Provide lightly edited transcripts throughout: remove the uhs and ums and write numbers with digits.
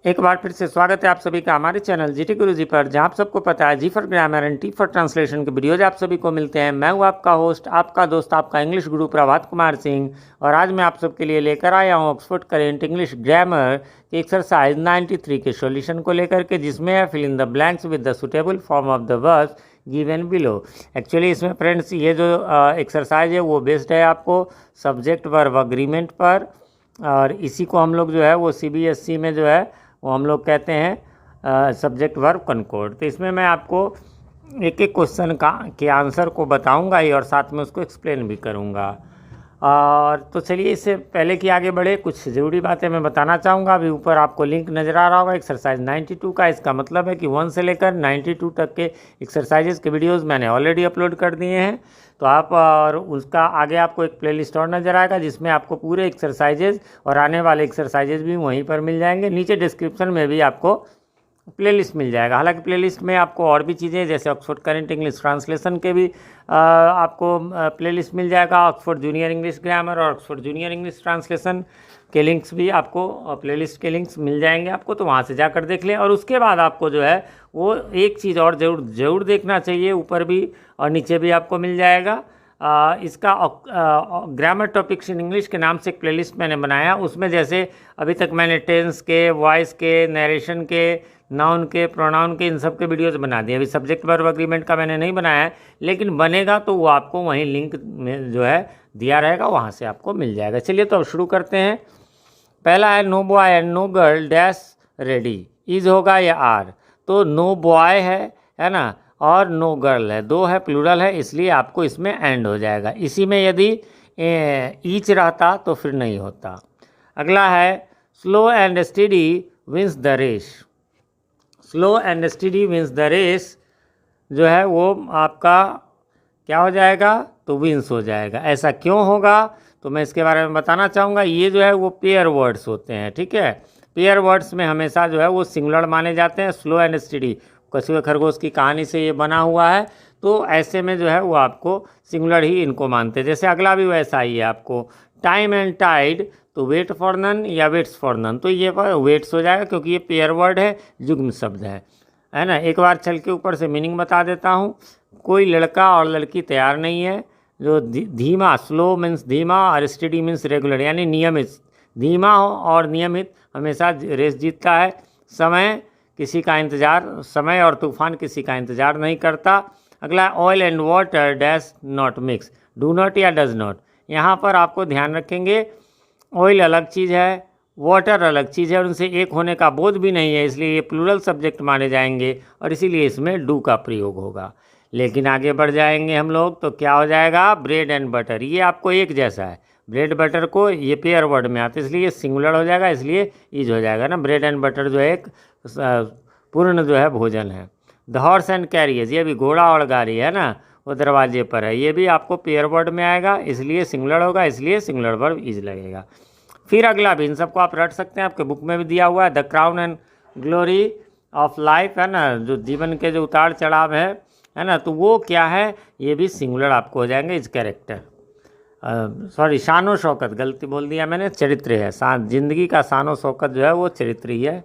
एक बार फिर से स्वागत है आप सभी का हमारे चैनल जीटी गुरुजी पर, जहां आप सबको पता है G for grammar and T for translation के वीडियोज आप सभी को मिलते हैं। मैं हूं आपका होस्ट, आपका दोस्त, आपका इंग्लिश गुरु प्रभात कुमार सिंह। और आज मैं आप सबके लिए लेकर आया हूं ऑक्सफोर्ड करेंट इंग्लिश ग्रामर की एक्सरसाइज 93 के सॉल्यूशन को लेकर के, जिसमें है fill in the blanks with the suitable form of the verbs given below. Actually इसमें फ्रेंड्स ये जो एक्सरसाइज है वो बेस्ड है आपको सब्जेक्ट वर्ब अग्रीमेंट पर, और इसी को हम लोग जो है वो CBSE में जो है वो हम लोग कहते हैं सब्जेक्ट वर्ब कनकॉर्ड। तो इसमें मैं आपको एक एक क्वेश्चन के आंसर को बताऊंगा ही, और साथ में उसको एक्सप्लेन भी करूंगा। और तो चलिए, इससे पहले कि आगे बढ़े कुछ ज़रूरी बातें मैं बताना चाहूँगा। अभी ऊपर आपको लिंक नज़र आ रहा होगा एक्सरसाइज 92 का। इसका मतलब है कि 1 से लेकर 92 तक के एक्सरसाइजेस के वीडियोस मैंने ऑलरेडी अपलोड कर दिए हैं। तो आप और उसका आगे आपको एक प्लेलिस्ट और नज़र आएगा, जिसमें आपको पूरे एक्सरसाइजेज और आने वाले एक्सरसाइजेज भी वहीं पर मिल जाएंगे। नीचे डिस्क्रिप्शन में भी आपको प्लेलिस्ट मिल जाएगा। हालांकि प्लेलिस्ट में आपको और भी चीज़ें जैसे ऑक्सफोर्ड करेंट इंग्लिश ट्रांसलेशन के भी आपको प्लेलिस्ट मिल जाएगा। ऑक्सफोर्ड जूनियर इंग्लिश ग्रामर और ऑक्सफोर्ड जूनियर इंग्लिश ट्रांसलेशन के लिंक्स भी आपको प्लेलिस्ट के लिंक्स मिल जाएंगे आपको, तो वहाँ से जाकर देख लें। और उसके बाद आपको जो है वो एक चीज़ और ज़रूर देखना चाहिए, ऊपर भी और नीचे भी आपको मिल जाएगा। इसका ग्रामर टॉपिक्स इन इंग्लिश के नाम से एक प्लेलिस्ट मैंने बनाया। उसमें जैसे अभी तक मैंने टेंस के, वॉइस के, नरेशन के, नाउन के, प्रोनाउन के, इन सब के वीडियोस बना दिए। अभी सब्जेक्ट वर्ब अग्रीमेंट का मैंने नहीं बनाया है, लेकिन बनेगा तो वो आपको वहीं लिंक में जो है दिया रहेगा, वहाँ से आपको मिल जाएगा। चलिए तो अब शुरू करते हैं। पहला है no boy and no girl dash ready. Is होगा या आर, तो नो बॉय है ना, और नो गर्ल है, दो है, प्लूरल है, इसलिए आपको इसमें एंड हो जाएगा। इसी में यदि ईच रहता तो फिर नहीं होता। अगला है slow and steady wins the race. Slow and steady wins the race जो है वो आपका क्या हो जाएगा, तो विंस हो जाएगा। ऐसा क्यों होगा तो मैं इसके बारे में बताना चाहूँगा। ये जो है वो पेयर वर्ड्स होते हैं, ठीक है। पेयर वर्ड्स में हमेशा जो है वो सिंगुलर माने जाते हैं। स्लो एंड स्टडी कछुए खरगोश की कहानी से ये बना हुआ है, तो ऐसे में जो है वो आपको सिंगुलर ही इनको मानते हैं। जैसे अगला भी वैसा ही है आपको, टाइम एंड टाइड, तो वेट फॉर नन या वेट्स फॉर नन, तो ये वेट्स हो जाएगा क्योंकि ये पेयर वर्ड है, युग्म शब्द है ना। एक बार चल के ऊपर से मीनिंग बता देता हूँ। कोई लड़का और लड़की तैयार नहीं है। जो धीमा, स्लो मीन्स धीमा और स्टडी मीन्स रेगुलर यानी नियमित। धीमा हो और नियमित हमेशा रेस जीतता है। समय और तूफान किसी का इंतजार नहीं करता। अगला oil and water dash not mix, do not या डज नॉट। यहाँ पर आपको ध्यान रखेंगे, ऑयल अलग चीज़ है, वाटर अलग चीज़ है, और उनसे एक होने का बोध भी नहीं है, इसलिए ये प्लूरल सब्जेक्ट माने जाएंगे और इसीलिए इसमें डू का प्रयोग होगा। लेकिन आगे बढ़ जाएंगे हम लोग तो क्या हो जाएगा, ब्रेड एंड बटर, ये आपको एक जैसा है। ब्रेड बटर को ये पेयर वर्ड में आता है, इसलिए सिंगुलर हो जाएगा, इसलिए ईज हो जाएगा ना। ब्रेड एंड बटर जो है एक पूर्ण जो है भोजन है। द हॉर्स एंड कैरियज, ये भी घोड़ा और गाड़ी है ना, वो दरवाजे पर है, ये भी आपको पेयर वर्ड में आएगा, इसलिए सिंगुलर होगा, इसलिए सिंगुलर वर्ब ईज लगेगा। फिर अगला भी, इन सबको आप रट सकते हैं, आपके बुक में भी दिया हुआ है। The crown and glory of life है ना, जो जीवन के जो उतार चढ़ाव है ना, तो वो क्या है, ये भी सिंगुलर आपको हो जाएंगे। इज कैरेक्टर, सॉरी शानो शौकत, गलती बोल दिया मैंने, चरित्र है। जिंदगी का शानो शौकत जो है वो चरित्र ही है।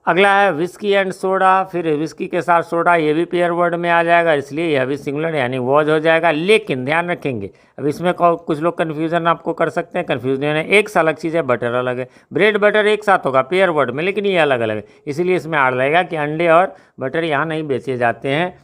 अगला है विस्की एंड सोडा, फिर विस्की के साथ सोडा, ये भी पेयर वर्ड में आ जाएगा, इसलिए यह भी सिंगुलर यानी वॉज हो जाएगा। लेकिन ध्यान रखेंगे, अब इसमें कुछ लोग कन्फ्यूजन आपको कर सकते हैं। कन्फ्यूजन है, एक अलग चीज़ है, बटर अलग है। ब्रेड बटर एक साथ होगा पेयर वर्ड में, लेकिन ये अलग अलग है, इसीलिए इसमें आड़ लगेगा कि अंडे और बटर यहाँ नहीं बेचे जाते हैं।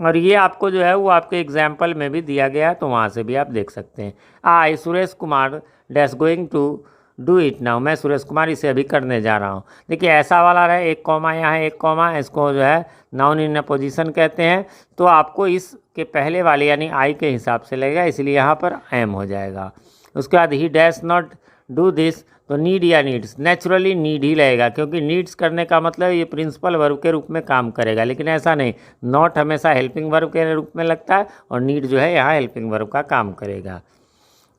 और ये आपको जो है वो आपके एग्जाम्पल में भी दिया गया है, तो वहाँ से भी आप देख सकते हैं। I Suresh Kumar dash going to do it now, मैं सुरेश कुमार इसे अभी करने जा रहा हूँ। देखिए ऐसा वाला रहे, एक कॉमा यहाँ है, एक कॉमा, इसको जो है नाउन इन पोजीशन कहते हैं, तो आपको इसके पहले वाले यानी आई के हिसाब से लगेगा, इसलिए यहाँ पर एम हो जाएगा। उसके बाद ही डैश नॉट डू दिस, तो नीड या नीड्स, नेचुरली नीड ही लगेगा, क्योंकि नीड्स करने का मतलब ये प्रिंसिपल वर्ब के रूप में काम करेगा, लेकिन ऐसा नहीं। नॉट हमेशा हेल्पिंग वर्ब के रूप में लगता है और नीड जो है यहाँ हेल्पिंग वर्ब का काम करेगा।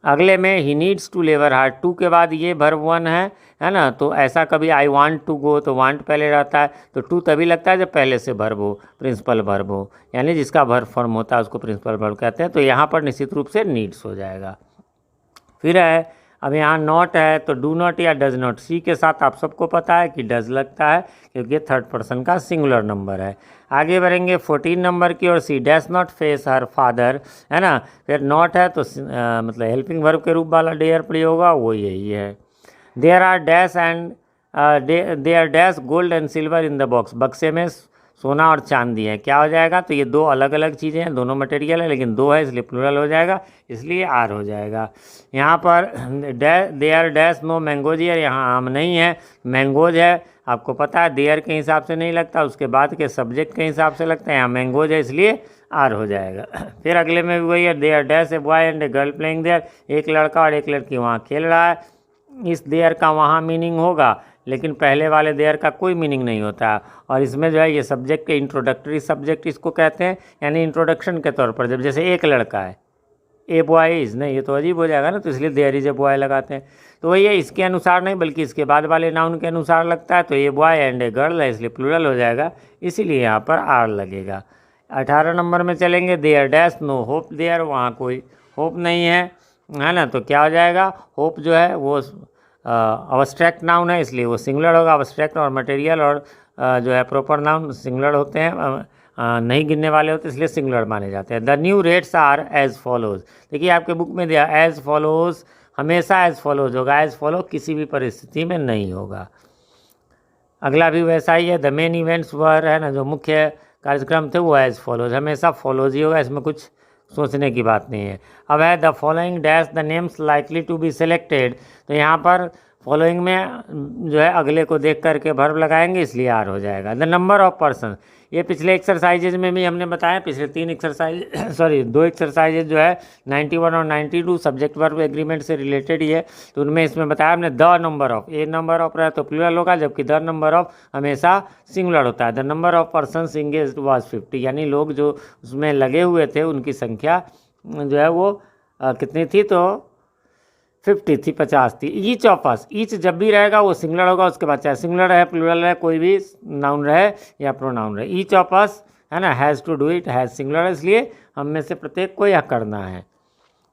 अगले में he needs to labour hard, to के बाद ये वर्ब वन है ना, तो ऐसा कभी आई वांट टू गो, तो वांट पहले रहता है, तो टू तभी लगता है जब पहले से वर्ब हो, प्रिंसिपल वर्ब हो, यानी जिसका वर्ब फॉर्म होता है उसको प्रिंसिपल वर्ब कहते हैं, तो यहाँ पर निश्चित रूप से नीड्स हो जाएगा। फिर है अब यहाँ नॉट है तो डू नॉट या डज नॉट, सी के साथ आप सबको पता है कि डज लगता है क्योंकि ये थर्ड पर्सन का सिंगुलर नंबर है। आगे बढ़ेंगे 14 नंबर की ओर, C dash not face her father, है ना। फिर नॉट है तो मतलब हेल्पिंग वर्ब के रूप वाला डेयर प्रयोग होगा, वो यही है। There are dash and there dash gold and silver in the box, बक्से में सोना और चांदी है, क्या हो जाएगा, तो ये दो अलग अलग चीज़ें हैं, दोनों मटेरियल है लेकिन दो है इसलिए प्लूरल हो जाएगा, इसलिए आर हो जाएगा। यहाँ पर there dash no mangoes here, यहाँ आम नहीं है, मैंगोज है, आपको पता है देयर के हिसाब से नहीं लगता, उसके बाद के सब्जेक्ट के हिसाब से लगता है, यहाँ मैंगोज है इसलिए आर हो जाएगा। फिर अगले में भी वही है, there dash a boy and a girl playing there, एक लड़का और एक लड़की वहाँ खेल रहा है, इस देयर का वहाँ मीनिंग होगा लेकिन पहले वाले देयर का कोई मीनिंग नहीं होता है। और इसमें जो है ये सब्जेक्ट के इंट्रोडक्टरी सब्जेक्ट इसको कहते हैं, यानी इंट्रोडक्शन के तौर पर, जब जैसे एक लड़का है, ए बॉय इज़, नहीं ये तो अजीब हो जाएगा ना, तो इसलिए देयर इज़ ए बॉय लगाते हैं। तो वही है, इसके अनुसार नहीं बल्कि इसके बाद वाले नाउन के अनुसार लगता है, तो ये बॉय एंड ए गर्ल है इसलिए प्लूरल हो जाएगा, इसीलिए यहाँ पर आर लगेगा। 18 नंबर में चलेंगे, there dash no hope there, वहाँ कोई होप नहीं है ना, तो क्या हो जाएगा, होप जो है वो अब्स्ट्रैक्ट नाउन है इसलिए वो सिंगुलर होगा। अब्स्ट्रैक्ट और मटेरियल और जो है प्रॉपर नाउन सिंगुलर होते हैं, नहीं गिनने वाले होते इसलिए सिंगुलर माने जाते हैं। The new rates are as follows, देखिए आपके बुक में दिया एज फॉलोज, हमेशा एज फॉलोज होगा, एज फॉलो किसी भी परिस्थिति में नहीं होगा। अगला भी वैसा ही है, द मेन इवेंट्स वर, है ना, जो मुख्य कार्यक्रम थे वो एज फॉलोज, हमेशा फॉलोज ही होगा, इसमें कुछ सोचने की बात नहीं है। अब है the following dash the names likely to be selected, तो यहाँ पर फॉलोइंग में जो है अगले को देख करके वर्ब लगाएंगे इसलिए आर हो जाएगा। द नंबर ऑफ पर्सन, ये पिछले एक्सरसाइजेज में भी हमने बताया, पिछले 3 एक्सरसाइज सॉरी 2 एक्सरसाइजेज जो है 91 और 92 सब्जेक्ट वर्ब एग्रीमेंट से रिलेटेड ही है, तो उनमें इसमें बताया हमने the number of, A number of रहा तो प्लूरल होगा, जबकि द नंबर ऑफ हमेशा सिंगुलर होता है। The number of person engaged was 50, यानी लोग जो उसमें लगे हुए थे उनकी संख्या जो है वो कितनी थी, तो 50 थी, 50 थी। ईच ऑफ अस, ईच जब भी रहेगा वो सिंगुलर होगा, उसके बाद चाहे सिंगुलर रहे प्लूरल रहे कोई भी नाउन रहे या प्रोनाउन रहे, ईच ऑफ अस, है ना, has to do it, has singular, इसलिए हम में से प्रत्येक को यह करना है।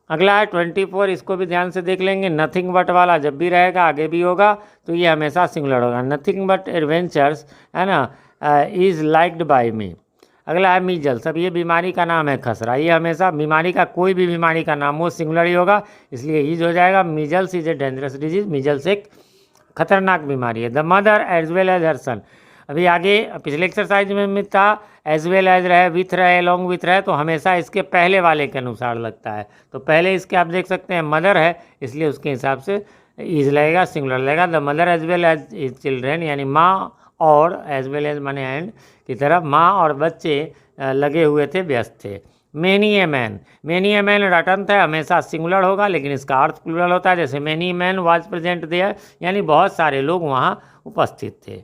अगला है 24, इसको भी ध्यान से देख लेंगे, नथिंग बट वाला जब भी रहेगा आगे भी होगा तो ये हमेशा सिंगुलर होगा। नथिंग बट एडवेंचर्स, है ना, इज़ लाइक्ड बाय मी। अगला है मीजल्स, अब ये बीमारी का नाम है खसरा, ये हमेशा बीमारी का कोई भी बीमारी का नाम वो सिंगुलर ही होगा इसलिए ईज हो जाएगा। Measles is a dangerous disease, measles एक खतरनाक बीमारी है। The mother as well as her son, अभी आगे पिछले एक्सरसाइज में था एज वेल एज रहे, विथ रहे, अलॉन्ग विथ रहे, तो हमेशा इसके पहले वाले के अनुसार लगता है, तो पहले इसके आप देख सकते हैं मदर है इसलिए उसके हिसाब से इज लगेगा, सिंगुलर लगेगा। The mother as well as children, यानी माँ और एज वेल एज माने एंड की तरफ माँ और बच्चे लगे हुए थे, व्यस्त थे। Many a man, many a man रटन था, हमेशा सिंगुलर होगा लेकिन इसका अर्थ प्लूरल होता है, जैसे many man was present there, यानी बहुत सारे लोग वहाँ उपस्थित थे।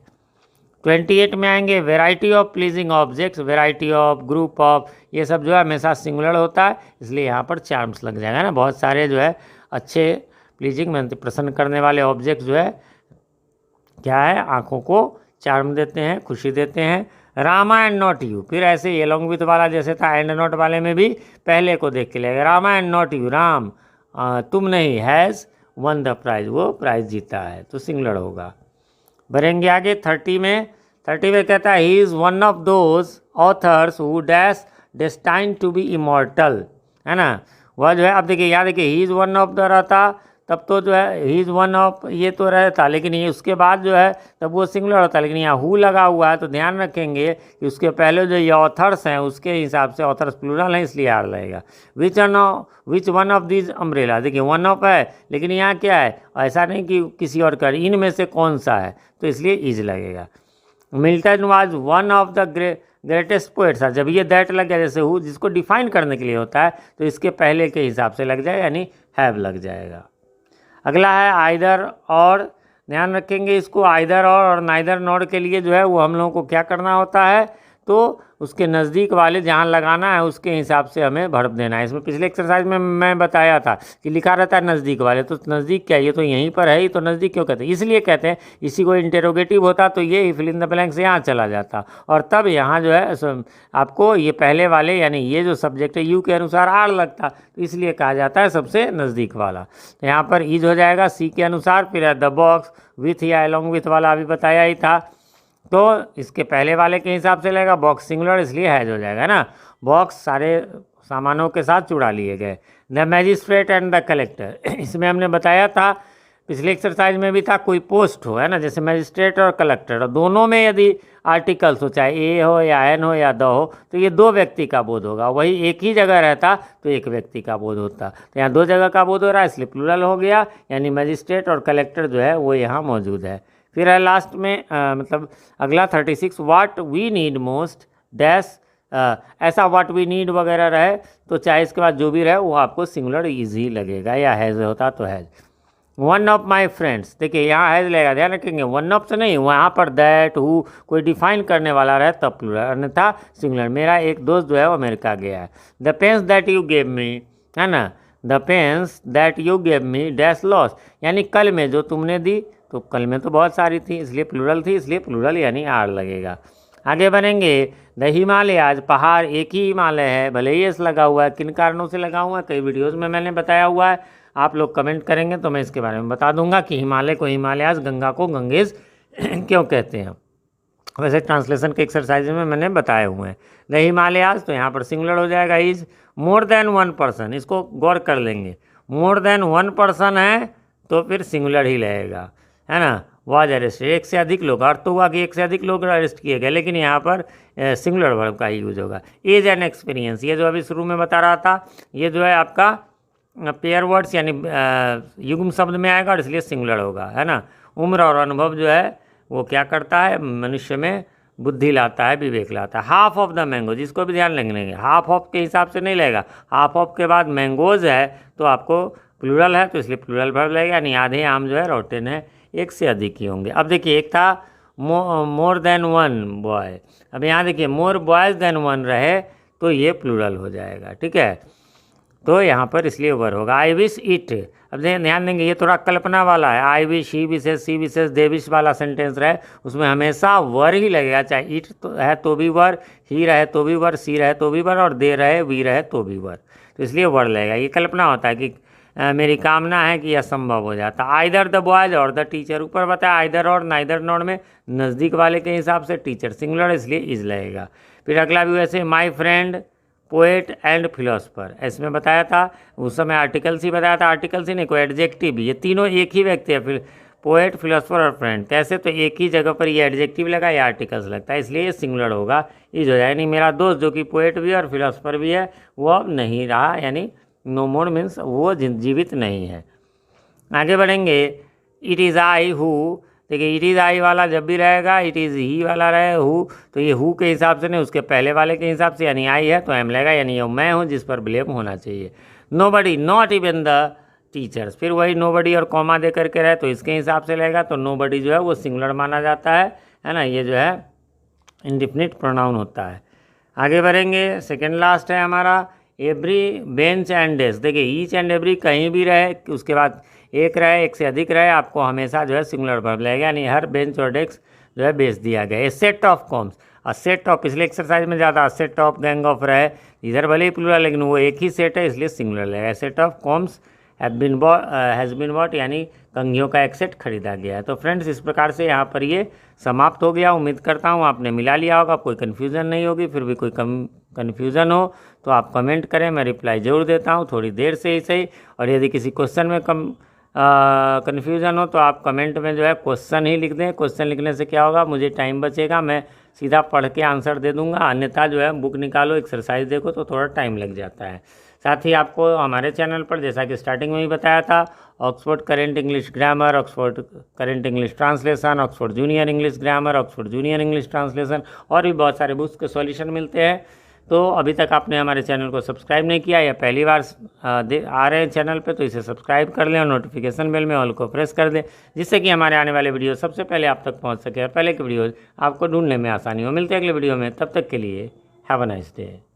28 में आएंगे, variety of pleasing objects, variety of, group of, ये सब जो है हमेशा सिंगुलर होता है इसलिए यहाँ पर चार्म्स लग जाएगा ना, बहुत सारे जो है अच्छे प्लीजिंग में प्रसन्न करने वाले ऑब्जेक्ट जो है क्या है, आँखों को चार्म देते हैं, खुशी देते हैं। रामा एंड नॉट यू, फिर ऐसे ही अलॉन्ग विथ वाला जैसे था एंड नॉट वाले में भी पहले को देख के लेगा, Rama and not you, Ram तुम नहीं, हैज़ वन द प्राइज, वो प्राइज जीता है, तो सिंगुलर होगा। बढ़ेंगे आगे 30 में, 30 में कहता है he is one of those authors who dash destined to be immortal, है ना, वह जो है, अब देखिए याद देखिए he is one of the रहता तब तो जो है ही इज़ वन ऑफ ये तो रहता, लेकिन ये उसके बाद जो है तब वो सिंगुलर होता है, लेकिन यहाँ हु लगा हुआ है तो ध्यान रखेंगे कि उसके पहले जो ये ऑथर्स हैं उसके हिसाब से ऑथर्स प्लूरल है इसलिए आर लगेगा। Which one of this umbrella, देखिए वन ऑफ है लेकिन यहाँ क्या है, ऐसा नहीं कि किसी और का, इनमें से कौन सा है, तो इसलिए इज लगेगा। Milton was one of the greatest poets, जब ये दैट लग गया जैसे हु जिसको डिफाइन करने के लिए होता है तो इसके पहले के हिसाब से लग जाएगा यानी हैव लग जाएगा। अगला है आइदर और, ध्यान रखेंगे इसको, आइदर और नाइदर नॉट के लिए जो है वो हम लोगों को क्या करना होता है, तो उसके नज़दीक वाले जहाँ लगाना है उसके हिसाब से हमें वर्ब देना है। इसमें पिछले एक्सरसाइज में मैं बताया था कि लिखा रहता है नज़दीक वाले, तो नज़दीक क्या, ये तो यहीं पर है ही, तो नज़दीक क्यों कहते हैं, इसलिए कहते हैं। इसी को इंटेरोगेटिव होता तो ये फिल इन द ब्लैंक से यहाँ चला जाता, और तब यहाँ जो है आपको ये पहले वाले यानी ये जो सब्जेक्ट है यू के अनुसार आर लगता, तो इसलिए कहा जाता है सबसे नज़दीक वाला। तो यहाँ पर इज हो जाएगा सी के अनुसार। फिर है द बॉक्स विथ या अलॉन्ग विथ वाला अभी बताया ही था, तो इसके पहले वाले के हिसाब से लगेगा बॉक्स सिंगुलर, इसलिए हैज हो जाएगा ना। बॉक्स सारे सामानों के साथ चुरा लिए गए। The magistrate and the collector, इसमें हमने बताया था पिछले एक्सरसाइज में भी था, कोई पोस्ट हो है ना, जैसे मैजिस्ट्रेट और कलेक्टर, और दोनों में यदि आर्टिकल्स हो, चाहे ए हो या एन हो या द हो, तो ये दो व्यक्ति का बोध होगा। वही एक ही जगह रहता तो एक व्यक्ति का बोध होता, तो यहाँ दो जगह का बोध हो रहा है इसलिए प्लूरल हो गया, यानी मैजिस्ट्रेट और कलेक्टर जो है वो यहाँ मौजूद है। फिर है लास्ट में मतलब अगला 36, what we need most dash, ऐसा वाट वी नीड वगैरह रहे तो चाहे इसके बाद जो भी रहे वो आपको सिंगुलर ईजी लगेगा, या हैज़ होता तो has. One of my friends, देखिए यहाँ हैज़ लगेगा, ध्यान रखेंगे, वन ऑफ से नहीं, वहाँ पर दैट हु कोई डिफाइन करने वाला रहे तब प्लूरल, अन्यथा सिंगुलर। मेरा एक दोस्त जो है वो अमेरिका गया है। The pens that you gave me, है ना, the pens that you gave me dash lost, यानी कल में जो तुमने दी, तो कल में तो बहुत सारी थी इसलिए प्लूरल थी, इसलिए प्लूरल यानी आर लगेगा। आगे बढ़ेंगे। द हिमालयाज, पहाड़ एक ही हिमालय है, भले ही एस लगा हुआ है, किन कारणों से लगा हुआ है कई वीडियोस में मैंने बताया हुआ है, आप लोग कमेंट करेंगे तो मैं इसके बारे में बता दूंगा कि हिमालय को हिमालयाज, गंगा को गंगेज क्यों कहते हैं। वैसे ट्रांसलेशन के एक्सरसाइज में मैंने बताए हुए हैं। द हिमालयाज, तो यहाँ पर सिंगुलर हो जाएगा is. More than one person, इसको गौर कर लेंगे, मोर देन वन पर्सन है तो फिर सिंगुलर ही रहेगा, है ना। वाज अरेस्ट, एक से अधिक लोग, अर्थ तो हुआ कि एक से अधिक लोग अरेस्ट किए गए, लेकिन यहाँ पर सिंगुलर वर्ब का ही यूज होगा। एज एंड एक्सपीरियंस, ये जो अभी शुरू में बता रहा था, ये जो है आपका पेयर वर्ड्स यानी युग्म शब्द में आएगा और इसलिए सिंगुलर होगा, है ना। उम्र और अनुभव जो है वो क्या करता है, मनुष्य में बुद्धि लाता है, विवेक लाता है। हाफ ऑफ द मैंगो, जिसको भी ध्यान लेंगे, हाफ ऑफ के हिसाब से नहीं लगेगा, हाफ ऑफ के बाद मैंगोज है तो आपको प्लूरल है तो इसलिए प्लूरल वर्ब लगेगा, यानी आधे आम जो है रोटेन है, एक से अधिक ही होंगे। अब देखिए एक था मोर देन वन बॉय, अब यहाँ देखिए मोर बॉयज़ देन वन रहे तो ये प्लूरल हो जाएगा, ठीक है, तो यहाँ पर इसलिए वर होगा। आई विश इट, अब ध्यान देंगे ये थोड़ा कल्पना वाला है, I wish, he wishes, she wishes, they wish वाला सेंटेंस रहे उसमें हमेशा वर ही लगेगा, चाहे इट तो है तो भी वर, ही रहे तो भी वर, सी रहे तो भी वर, और दे रहे वी रहे तो भी वर, तो इसलिए वर लगेगा। ये कल्पना होता है कि मेरी कामना है कि यह संभव हो जाता। आइदर द बॉयज और द टीचर, ऊपर बताया आइदर और, नाइदर नॉट में नज़दीक वाले के हिसाब से टीचर सिंगुलर इसलिए इज लगेगा। फिर अगला भी वैसे my friend poet and philosopher, इसमें बताया था उस समय आर्टिकल्स ही बताया था, आर्टिकल्स ही नहीं कोई एडजेक्टिव भी, ये तीनों एक ही व्यक्ति है, फिर पोएट फिलोसफर और फ्रेंड, कैसे तो एक ही जगह पर ये एडजेक्टिव लगा या आर्टिकल्स लगता है इसलिए ये सिंगुलर होगा, इज हो जाए। यानी मेरा दोस्त जो कि पोएट भी है और फिलोसफर भी है वो अब नहीं रहा, यानी नो मोर मीन्स वो जीवित नहीं है। आगे बढ़ेंगे। इट इज़ आई हु, देखिए इट इज़ आई वाला जब भी रहेगा, इट इज़ ही वाला रहे हु, तो ये हु के हिसाब से नहीं उसके पहले वाले के हिसाब से, यानी आई है तो एम लगेगा, यानी ये मैं हूँ जिस पर ब्लेम होना चाहिए। Nobody, not even the teachers, फिर वही नोबडी और कॉमा दे करके रहे तो इसके हिसाब से लगेगा, तो नोबडी जो है वो सिंगुलर माना जाता है ना, ये जो है इंडिफिनिट प्रोनाउन होता है। आगे बढ़ेंगे। सेकेंड लास्ट है हमारा एवरी बेंच एंड डेस्क, देखिए ईच एंड एवरी कहीं भी रहे उसके बाद एक रहे एक से अधिक रहे आपको हमेशा जो है सिंगुलर वर्ब लगेगा, यानी हर बेंच और डेस्क जो है बेच दिया गया। A set of combs, a set of, पिछले एक्सरसाइज में ज़्यादा सेट ऑफ गैंग ऑफ रहे, इधर भले ही प्लूरल लेकिन वो एक ही सेट है इसलिए सिंगुलर लगेगा। Set of combs has been bought, यानी कंघियों का एक सेट खरीदा गया है। तो फ्रेंड्स इस प्रकार से यहाँ पर ये समाप्त हो गया। उम्मीद करता हूँ आपने मिला लिया होगा, कोई कन्फ्यूज़न नहीं होगी। फिर भी कोई कन्फ्यूज़न हो तो आप कमेंट करें, मैं रिप्लाई ज़रूर देता हूँ, थोड़ी देर से ही सही। और यदि किसी क्वेश्चन में कन्फ्यूज़न हो तो आप कमेंट में जो है क्वेश्चन ही लिख दें। क्वेश्चन लिखने से क्या होगा, मुझे टाइम बचेगा, मैं सीधा पढ़ के आंसर दे दूंगा। अन्यथा जो है बुक निकालो, एक्सरसाइज देखो तो थोड़ा टाइम लग जाता है। साथ ही आपको हमारे चैनल पर जैसा कि स्टार्टिंग में ही बताया था, Oxford current English grammar, Oxford current English translation, Oxford junior English grammar, Oxford junior English translation और भी बहुत सारे बुक्स के सॉल्यूशन मिलते हैं। तो अभी तक आपने हमारे चैनल को सब्सक्राइब नहीं किया या पहली बार आ रहे हैं चैनल पे, तो इसे सब्सक्राइब कर लें और नोटिफिकेशन बेल में ऑल को प्रेस कर दें, जिससे कि हमारे आने वाले वीडियो सबसे पहले आप तक पहुंच सके और पहले की वीडियो आपको ढूंढने में आसानी हो। मिलते हैं अगले वीडियो में, तब तक के लिए हैव अ नाइस डे।